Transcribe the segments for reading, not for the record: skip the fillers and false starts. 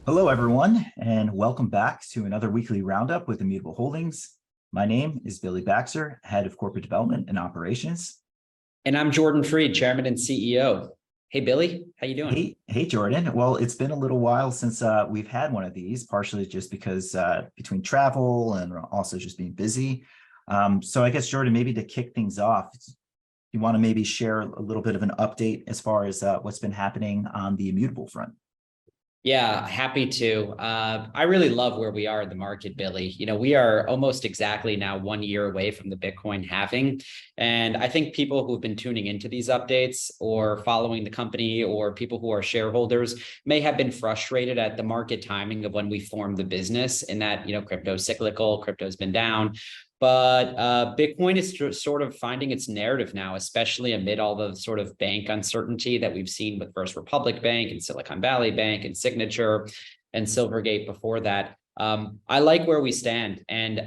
Hello, everyone, and welcome back to another weekly roundup with Immutable Holdings. My name is Billy Baxter, Head of Corporate Development and Operations. And I'm Jordan Freed, Chairman and CEO. Hey, Billy, how you doing? Hey, Jordan. Well, it's been a little while since we've had one of these, partially just because between travel and also just being busy. So I guess, Jordan, maybe to kick things off, you want to maybe share a little bit of an update as far as what's been happening on the immutable front. Yeah, happy to. I really love where we are in the market, Billy. We are almost exactly now 1 year away from the Bitcoin halving. And I think people who've been tuning into these updates or following the company or people who are shareholders may have been frustrated at the market timing of when we formed the business and that, crypto is cyclical, crypto's been down. But Bitcoin is sort of finding its narrative now, especially amid all the sort of bank uncertainty that we've seen with First Republic Bank and Silicon Valley Bank and Signature and Silvergate before that. I like where we stand, and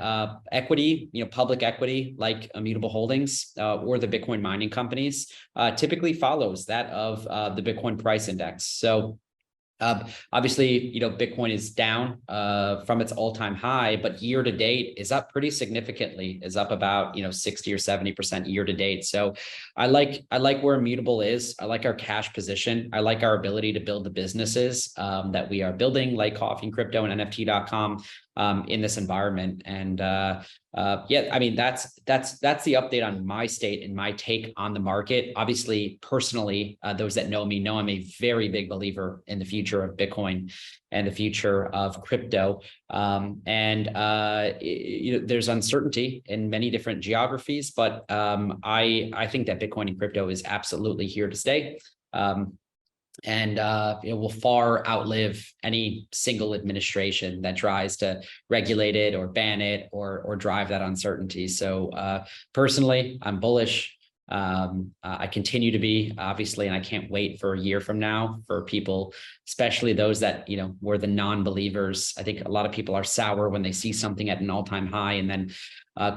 equity, public equity like Immutable Holdings or the Bitcoin mining companies typically follows that of the Bitcoin price index. So obviously, Bitcoin is down from its all-time high, but year to date is up pretty significantly, is up about 60 or 70% year to date. So I like where Immutable is. I like our cash position. I like our ability to build the businesses that we are building, like Coffee and Crypto and NFT.com in this environment. And yeah, I mean, that's the update on my state and my take on the market. Obviously, personally, those that know me know I'm a very big believer in the future of Bitcoin and the future of crypto. There's uncertainty in many different geographies, but I think that Bitcoin and crypto is absolutely here to stay. It will far outlive any single administration that tries to regulate it or ban it or drive that uncertainty. So personally, I'm bullish. I continue to be, obviously, and I can't wait for a year from now for people, especially those that, were the non-believers. I think a lot of people are sour when they see something at an all-time high and then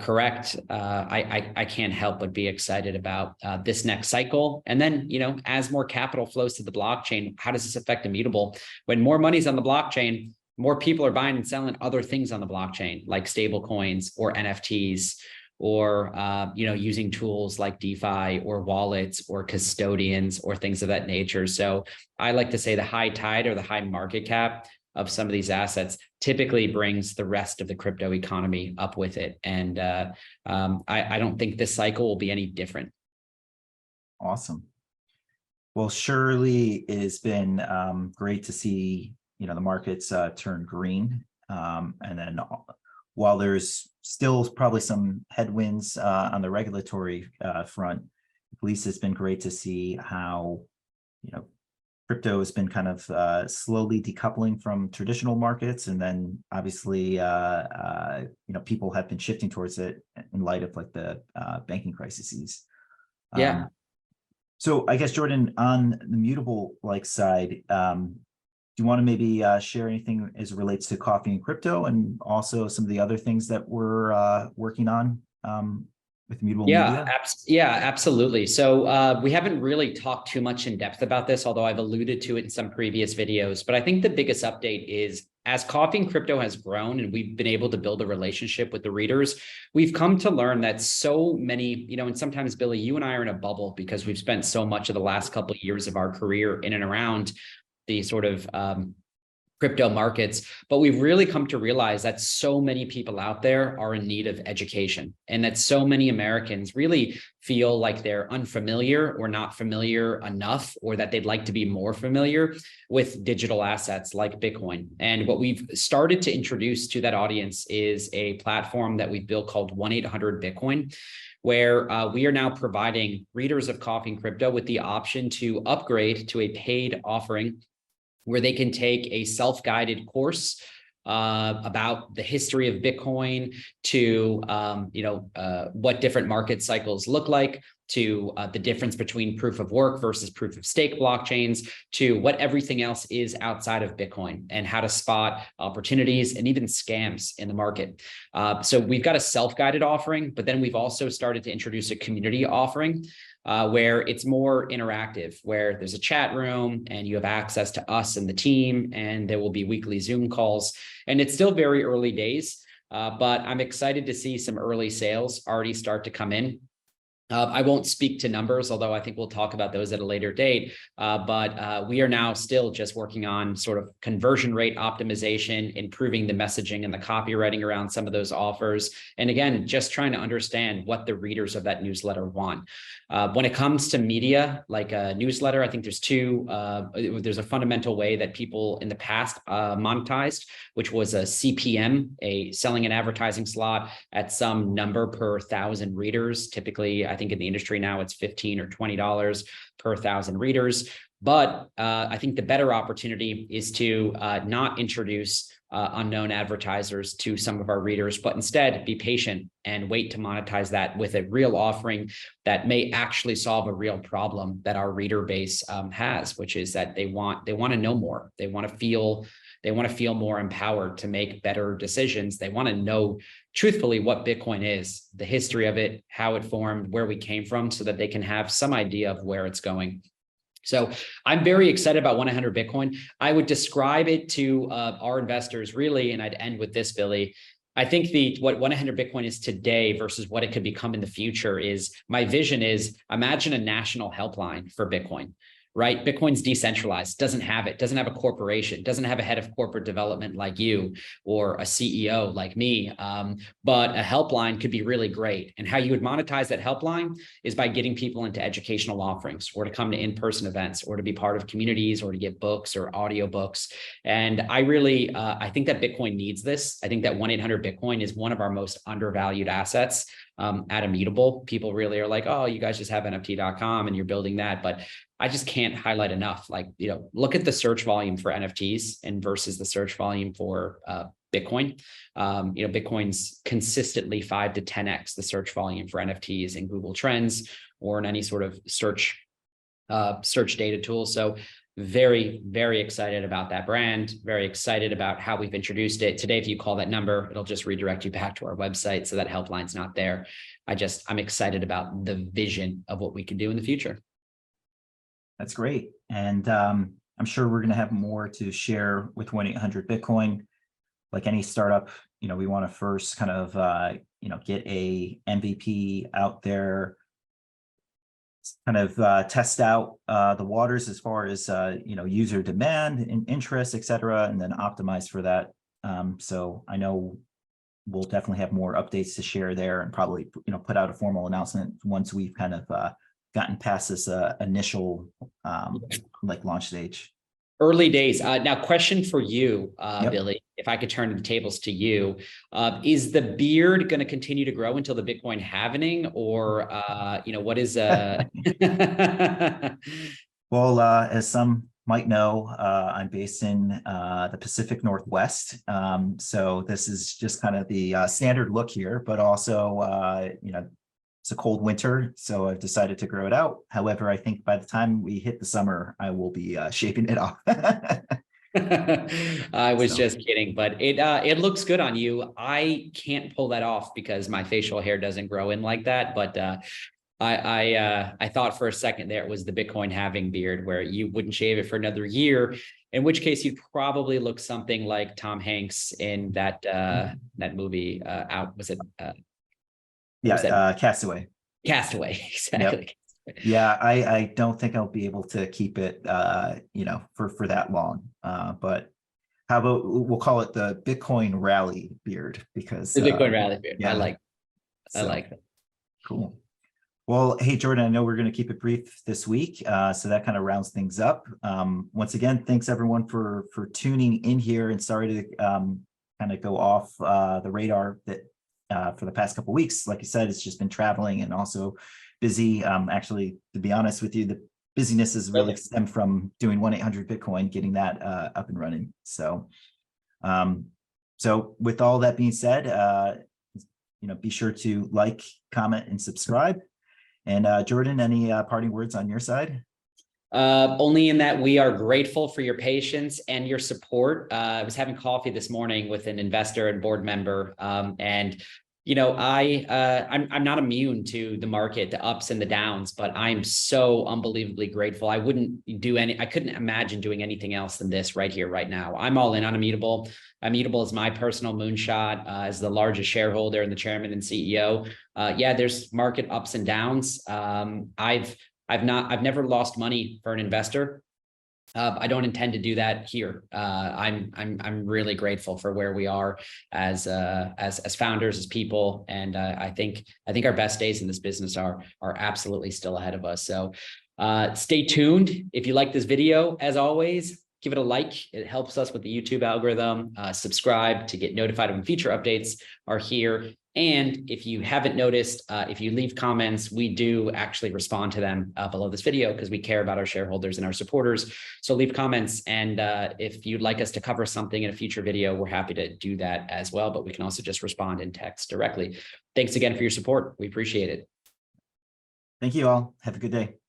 correct. I can't help but be excited about this next cycle. And then, as more capital flows to the blockchain, how does this affect Immutable? When more money's on the blockchain, more people are buying and selling other things on the blockchain, like stable coins or NFTs, or using tools like DeFi or wallets or custodians or things of that nature. So I like to say the high tide or the high market cap of some of these assets typically brings the rest of the crypto economy up with it. And I don't think this cycle will be any different. Awesome. Well, surely it has been great to see, the markets turn green. And then while there's still probably some headwinds on the regulatory front, at least it's been great to see how, crypto has been kind of slowly decoupling from traditional markets. And then obviously, people have been shifting towards it in light of like the banking crises. Yeah. So I guess, Jordan, on the mutable side, do you want to maybe share anything as it relates to Coffee and Crypto and also some of the other things that we're working on with Immutable Media? Yeah, absolutely. So we haven't really talked too much in depth about this, although I've alluded to it in some previous videos. But I think the biggest update is as Coffee and Crypto has grown and we've been able to build a relationship with the readers, we've come to learn that so many, and sometimes, Billy, you and I are in a bubble because we've spent so much of the last couple of years of our career in and around the sort of crypto markets, but we've really come to realize that so many people out there are in need of education and that so many Americans really feel like they're unfamiliar or not familiar enough, or that they'd like to be more familiar with digital assets like Bitcoin. And what we've started to introduce to that audience is a platform that we've built called 1-800-Bitcoin, where we are now providing readers of Coffee and Crypto with the option to upgrade to a paid offering where they can take a self-guided course about the history of Bitcoin, to what different market cycles look like, to the difference between proof of work versus proof of stake blockchains, to what everything else is outside of Bitcoin and how to spot opportunities and even scams in the market. So we've got a self-guided offering, but then we've also started to introduce a community offering where it's more interactive, where there's a chat room and you have access to us and the team, and there will be weekly Zoom calls. And it's still very early days, but I'm excited to see some early sales already start to come in. I won't speak to numbers, although I think we'll talk about those at a later date. But we are now still just working on sort of conversion rate optimization, improving the messaging and the copywriting around some of those offers. And again, just trying to understand what the readers of that newsletter want. When it comes to media, like a newsletter, I think there's a fundamental way that people in the past monetized, which was a CPM, a selling and advertising slot at some number per 1,000 readers. Typically, I think in the industry now it's $15 or $20 per 1,000 readers. But I think the better opportunity is to not introduce unknown advertisers to some of our readers, but instead be patient and wait to monetize that with a real offering that may actually solve a real problem that our reader base has, which is that they want to know more. They want to feel more empowered to make better decisions. They want to know truthfully what Bitcoin is, the history of it, how it formed, where we came from, so that they can have some idea of where it's going. So I'm very excited about 100 Bitcoin. I would describe it to our investors really, and I'd end with this, Billy. I think what 100 Bitcoin is today versus what it could become in the future is, my vision is, imagine a national helpline for Bitcoin. Right? Bitcoin's decentralized, doesn't have a corporation, doesn't have a head of corporate development like you or a CEO like me. But a helpline could be really great. And how you would monetize that helpline is by getting people into educational offerings, or to come to in-person events, or to be part of communities, or to get books or audiobooks. And I think that Bitcoin needs this. I think that 1-800-Bitcoin is one of our most undervalued assets. At Immutable, people really are like, oh, you guys just have NFT.com and you're building that. But I just can't highlight enough. Like, look at the search volume for NFTs and versus the search volume for Bitcoin. Bitcoin's consistently 5 to 10x the search volume for NFTs in Google Trends or in any sort of search data tool. So very, very excited about that brand, very excited about how we've introduced it. Today, if you call that number, it'll just redirect you back to our website. So that helpline's not there. I'm excited about the vision of what we can do in the future. That's great. And I'm sure we're going to have more to share with 1-800-Bitcoin. Like any startup, we want to first kind of, get a MVP out there, kind of test out the waters as far as, user demand and interest, et cetera, and then optimize for that. So I know we'll definitely have more updates to share there, and probably, put out a formal announcement once we've kind of gotten past this initial launch stage. Early days. Now, question for you, Yep. Billy, if I could turn the tables to you. Is the beard going to continue to grow until the Bitcoin halving, or, what is... Well, as some might know, I'm based in the Pacific Northwest. So this is just kind of the standard look here, but also, it's a cold winter, so I've decided to grow it out. However, I think by the time we hit the summer, I will be shaping it off. I was just kidding, but it looks good on you. I can't pull that off because my facial hair doesn't grow in like that. But I thought for a second there it was the Bitcoin halving beard, where you wouldn't shave it for another year, in which case you'd probably look something like Tom Hanks in that movie. Castaway. Castaway, exactly. Yep. Yeah, I don't think I'll be able to keep it, for that long. But how about we'll call it the Bitcoin rally beard, because The Bitcoin rally beard. Yeah. I like that. Cool. Well, hey, Jordan, I know we're going to keep it brief this week, so that kind of rounds things up. Once again, thanks everyone for tuning in here, and sorry to kind of go off the radar that for the past couple of weeks. Like I said, it's just been traveling and also busy. Actually, to be honest with you, the busyness is really stemmed from doing 1-800-Bitcoin, getting that up and running. So, so with all that being said, be sure to like, comment, and subscribe. And Jordan, any parting words on your side? Only in that we are grateful for your patience and your support. I was having coffee this morning with an investor and board member, and I'm not immune to the market, the ups and the downs, but I'm so unbelievably grateful. I couldn't imagine doing anything else than this right here, right now. I'm all in on Immutable. Immutable is my personal moonshot as the largest shareholder and the chairman and CEO. Yeah, there's market ups and downs. I've never lost money for an investor. I don't intend to do that here. I'm really grateful for where we are as founders, as people, and I think our best days in this business are absolutely still ahead of us. So stay tuned. If you like this video, as always, give it a like. It helps us with the YouTube algorithm. Subscribe to get notified when future updates are here. And if you haven't noticed, if you leave comments, we do actually respond to them below this video because we care about our shareholders and our supporters. So leave comments. And if you'd like us to cover something in a future video, we're happy to do that as well. But we can also just respond in text directly. Thanks again for your support. We appreciate it. Thank you all. Have a good day.